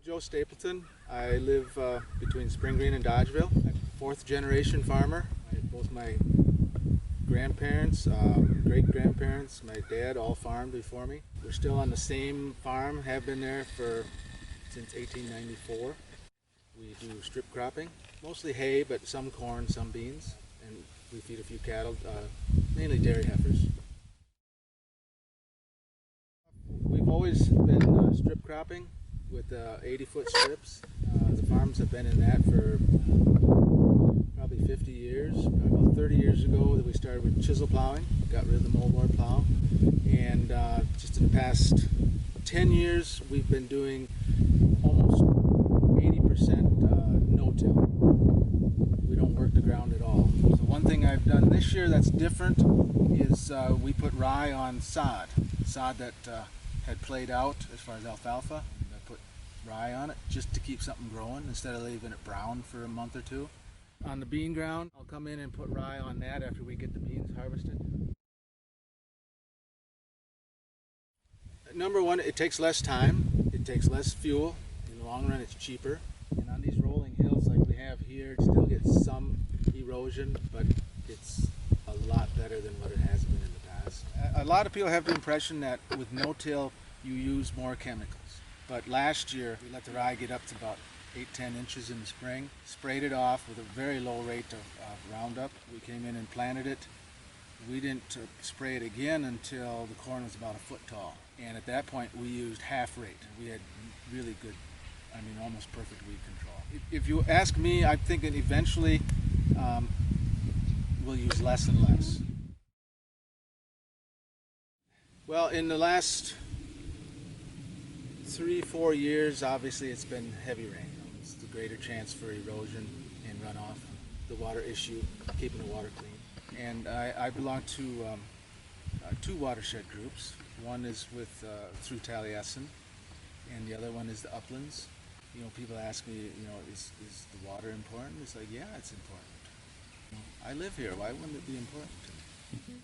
Joe Stapleton. I live between Spring Green and Dodgeville. I'm a fourth generation farmer. Both my grandparents, great-grandparents, my dad all farmed before me. We're still on the same farm, have been there since 1894. We do strip cropping, mostly hay, but some corn, some beans, and we feed a few cattle, mainly dairy heifers. We've always been strip cropping with 80-foot strips. The farms have been in that for probably 50 years. About 30 years ago we started with chisel plowing, got rid of the moldboard plow, and just in the past 10 years we've been doing almost 80% no-till. We don't work the ground at all. So one thing I've done this year that's different is we put rye on sod that had played out as far as alfalfa. I put rye on it just to keep something growing instead of leaving it brown for a month or two. On the bean ground, I'll come in and put rye on that after we get the beans harvested. Number one, it takes less time, it takes less fuel. In the long run, it's cheaper. And on these rolling hills like we have here, it still gets some erosion, but it's a lot better than what it has been in the past. A lot of people have the impression that with no-till, you use more chemicals. But last year, we let the rye get up to about 8-10 inches in the spring, sprayed it off with a very low rate of Roundup. We came in and planted it. We didn't spray it again until the corn was about a foot tall. And at that point, we used half rate. We had really good, almost perfect weed control. If you ask me, I'm thinking eventually we'll use less and less. Well, in the last 3-4 years, obviously it's been heavy rain. It's the greater chance for erosion and runoff, the water issue, keeping the water clean. And I belong to two watershed groups. One is through Taliesin, and the other one is the Uplands. People ask me, is the water important? It's like, yeah, it's important. I live here. Why wouldn't it be important to me?